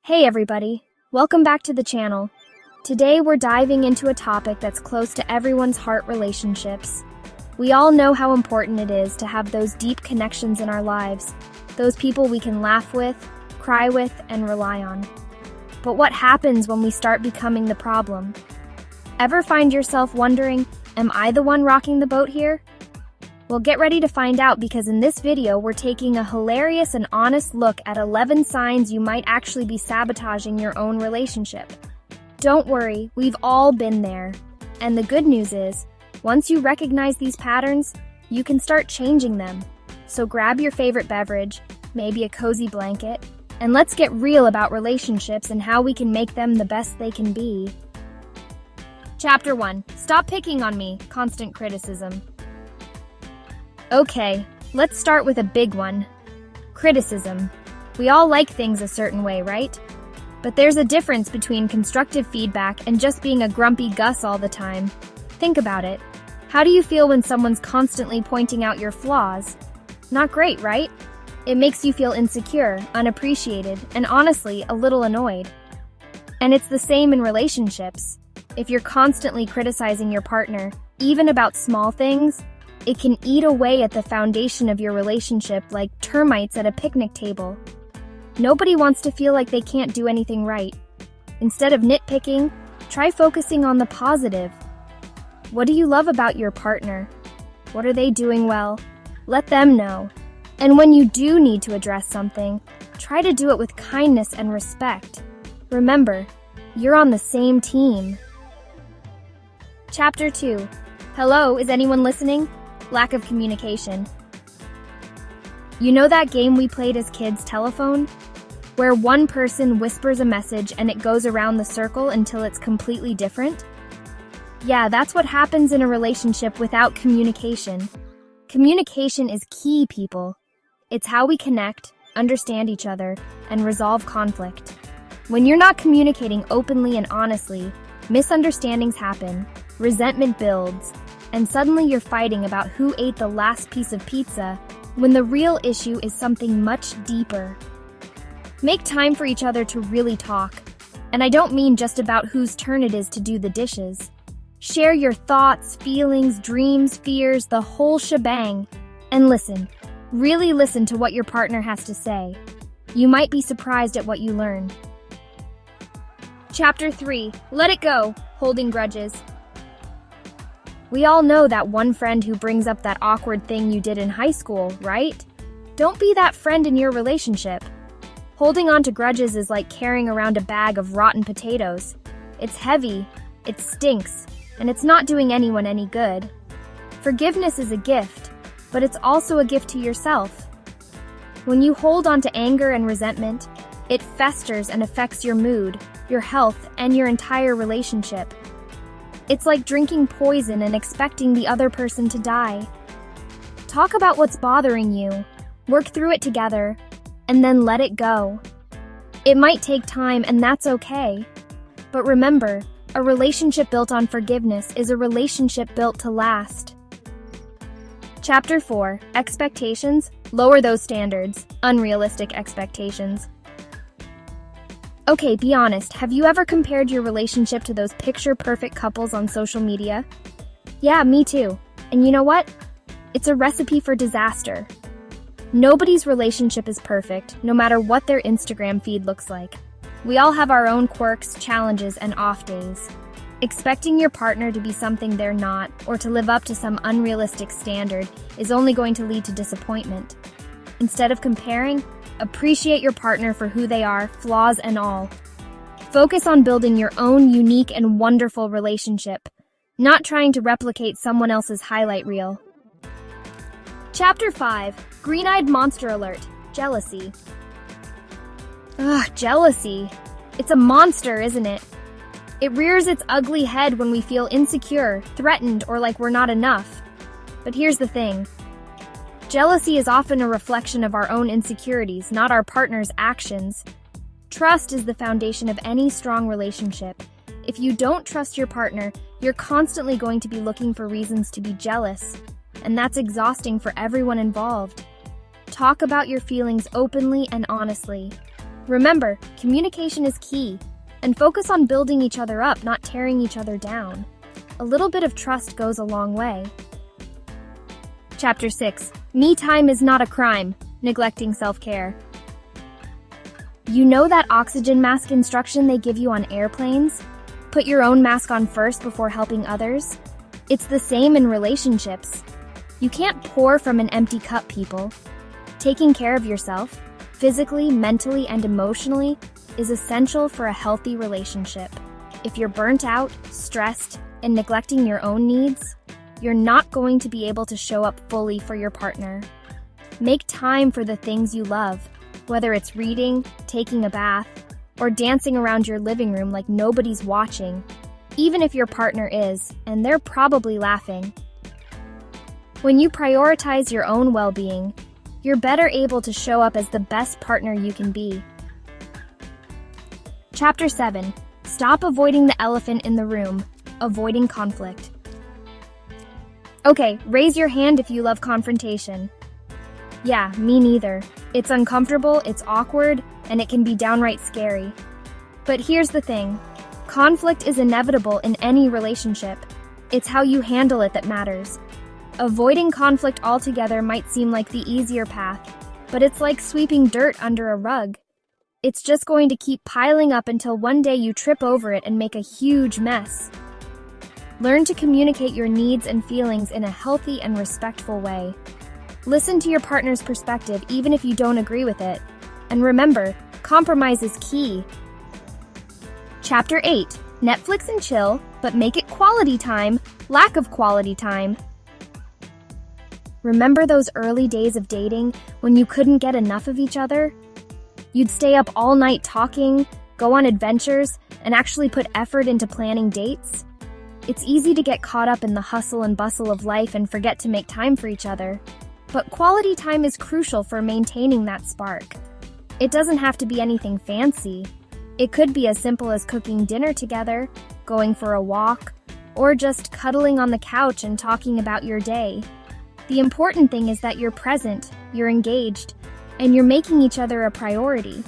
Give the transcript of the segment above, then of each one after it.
Hey everybody, welcome back to the channel. Today we're diving into a topic that's close to everyone's heart: relationships. We all know how important it is to have those deep connections in our lives, those people we can laugh with, cry with, and rely on. But what happens when we start becoming the problem? Ever find yourself wondering, am I the one rocking the boat here? Well, get ready to find out, because in this video we're taking a hilarious and honest look at 11 signs you might actually be sabotaging your own relationship. Don't worry, we've all been there. And the good news is, once you recognize these patterns, you can start changing them. So grab your favorite beverage, maybe a cozy blanket, and let's get real about relationships and how we can make them the best they can be. Chapter 1. Stop picking on me. Constant criticism. Okay, let's start with a big one. Criticism. We all like things a certain way, right? But there's a difference between constructive feedback and just being a grumpy Gus all the time. Think about it. How do you feel when someone's constantly pointing out your flaws? Not great, right? It makes you feel insecure, unappreciated, and honestly, a little annoyed. And it's the same in relationships. If you're constantly criticizing your partner, even about small things, it can eat away at the foundation of your relationship like termites at a picnic table. Nobody wants to feel like they can't do anything right. Instead of nitpicking, try focusing on the positive. What do you love about your partner? What are they doing well? Let them know. And when you do need to address something, try to do it with kindness and respect. Remember, you're on the same team. Chapter 2. Hello, is anyone listening? Lack of communication. You know that game we played as kids, telephone? Where one person whispers a message and it goes around the circle until it's completely different? Yeah, that's what happens in a relationship without communication. Communication is key, people. It's how we connect, understand each other, and resolve conflict. When you're not communicating openly and honestly, misunderstandings happen, resentment builds, and suddenly you're fighting about who ate the last piece of pizza, when the real issue is something much deeper. Make time for each other to really talk. And I don't mean just about whose turn it is to do the dishes. Share your thoughts, feelings, dreams, fears, the whole shebang. And listen, really listen to what your partner has to say. You might be surprised at what you learn. Chapter 3. Let it go. Holding grudges. We all know that one friend who brings up that awkward thing you did in high school, right? Don't be that friend in your relationship. Holding on to grudges is like carrying around a bag of rotten potatoes. It's heavy, it stinks, and it's not doing anyone any good. Forgiveness is a gift, but it's also a gift to yourself. When you hold on to anger and resentment, it festers and affects your mood, your health, and your entire relationship. It's like drinking poison and expecting the other person to die. Talk about what's bothering you, work through it together, and then let it go. It might take time, and that's okay. But remember, a relationship built on forgiveness is a relationship built to last. Chapter 4. Expectations. Lower those standards. Unrealistic expectations. Okay, be honest, have you ever compared your relationship to those picture-perfect couples on social media? Yeah, me too. And you know what? It's a recipe for disaster. Nobody's relationship is perfect, no matter what their Instagram feed looks like. We all have our own quirks, challenges, and off days. Expecting your partner to be something they're not, or to live up to some unrealistic standard, is only going to lead to disappointment. Instead of comparing, appreciate your partner for who they are, flaws and all. Focus on building your own unique and wonderful relationship, not trying to replicate someone else's highlight reel. Chapter 5. Green-eyed monster alert. Jealousy. Ugh, jealousy. It's a monster, isn't it? It rears its ugly head when we feel insecure, threatened, or like we're not enough. But here's the thing. Jealousy is often a reflection of our own insecurities, not our partner's actions. Trust is the foundation of any strong relationship. If you don't trust your partner, you're constantly going to be looking for reasons to be jealous, and that's exhausting for everyone involved. Talk about your feelings openly and honestly. Remember, communication is key, and focus on building each other up, not tearing each other down. A little bit of trust goes a long way. Chapter 6. Me time is not a crime. Neglecting self-care. You know that oxygen mask instruction they give you on airplanes? Put your own mask on first before helping others. It's the same in relationships. You can't pour from an empty cup, people. Taking care of yourself, physically, mentally, and emotionally, is essential for a healthy relationship. If you're burnt out, stressed, and neglecting your own needs, you're not going to be able to show up fully for your partner. Make time for the things you love, whether it's reading, taking a bath, or dancing around your living room like nobody's watching, even if your partner is, and they're probably laughing. When you prioritize your own well-being, you're better able to show up as the best partner you can be. Chapter 7. Stop avoiding the elephant in the room. Avoiding conflict. Okay, raise your hand if you love confrontation. Yeah, me neither. It's uncomfortable, it's awkward, and it can be downright scary. But here's the thing. Conflict is inevitable in any relationship. It's how you handle it that matters. Avoiding conflict altogether might seem like the easier path, but it's like sweeping dirt under a rug. It's just going to keep piling up until one day you trip over it and make a huge mess. Learn to communicate your needs and feelings in a healthy and respectful way. Listen to your partner's perspective even if you don't agree with it. And remember, compromise is key. Chapter 8. Netflix and chill, but make it quality time. Lack of quality time. Remember those early days of dating when you couldn't get enough of each other? You'd stay up all night talking, go on adventures, and actually put effort into planning dates? It's easy to get caught up in the hustle and bustle of life and forget to make time for each other. But quality time is crucial for maintaining that spark. It doesn't have to be anything fancy. It could be as simple as cooking dinner together, going for a walk, or just cuddling on the couch and talking about your day. The important thing is that you're present, you're engaged, and you're making each other a priority.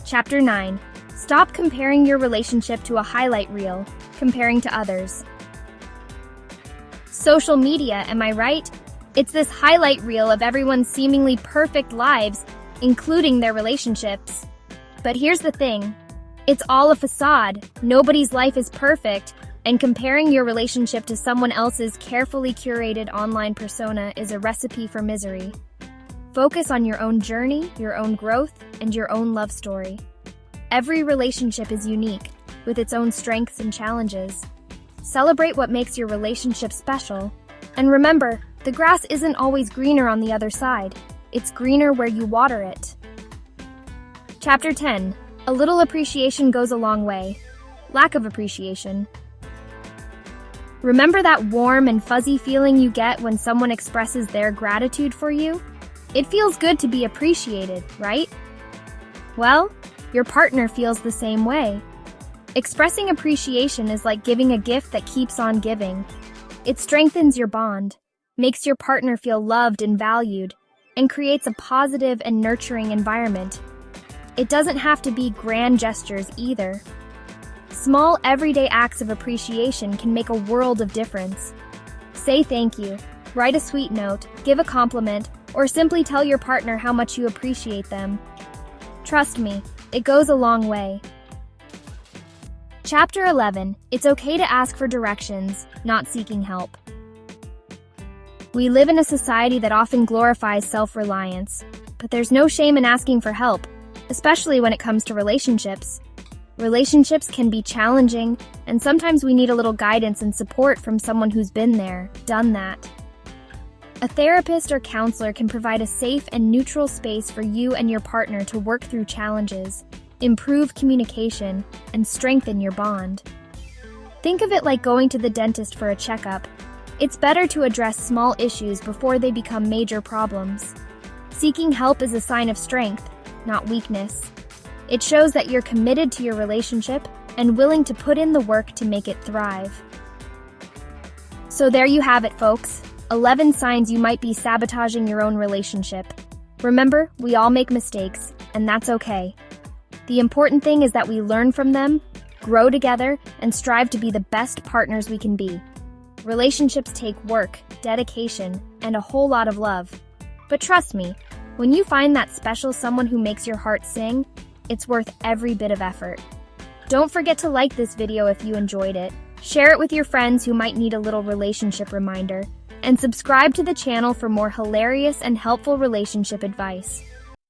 Chapter 9. Stop comparing your relationship to a highlight reel, comparing to others. Social media, am I right? It's this highlight reel of everyone's seemingly perfect lives, including their relationships. But here's the thing. It's all a facade. Nobody's life is perfect, and comparing your relationship to someone else's carefully curated online persona is a recipe for misery. Focus on your own journey, your own growth, and your own love story. Every relationship is unique, with its own strengths and challenges. Celebrate what makes your relationship special. And remember, the grass isn't always greener on the other side. It's greener where you water it. Chapter 10. A little appreciation goes a long way. Lack of appreciation. Remember that warm and fuzzy feeling you get when someone expresses their gratitude for you? It feels good to be appreciated, right? Well, your partner feels the same way. Expressing appreciation is like giving a gift that keeps on giving. It strengthens your bond, makes your partner feel loved and valued, and creates a positive and nurturing environment. It doesn't have to be grand gestures either. Small, everyday acts of appreciation can make a world of difference. Say thank you, write a sweet note, give a compliment, or simply tell your partner how much you appreciate them. Trust me, it goes a long way. Chapter 11. It's okay to ask for directions, not seeking help. We live in a society that often glorifies self-reliance, but there's no shame in asking for help, especially when it comes to relationships. Relationships can be challenging, and sometimes we need a little guidance and support from someone who's been there, done that. A therapist or counselor can provide a safe and neutral space for you and your partner to work through challenges, improve communication, and strengthen your bond. Think of it like going to the dentist for a checkup. It's better to address small issues before they become major problems. Seeking help is a sign of strength, not weakness. It shows that you're committed to your relationship and willing to put in the work to make it thrive. So there you have it, folks. 11 signs you might be sabotaging your own relationship. Remember, we all make mistakes, and that's okay. The important thing is that we learn from them, grow together, and strive to be the best partners we can be. Relationships take work, dedication, and a whole lot of love. But trust me, when you find that special someone who makes your heart sing, it's worth every bit of effort. Don't forget to like this video if you enjoyed it, share it with your friends who might need a little relationship reminder, and subscribe to the channel for more hilarious and helpful relationship advice.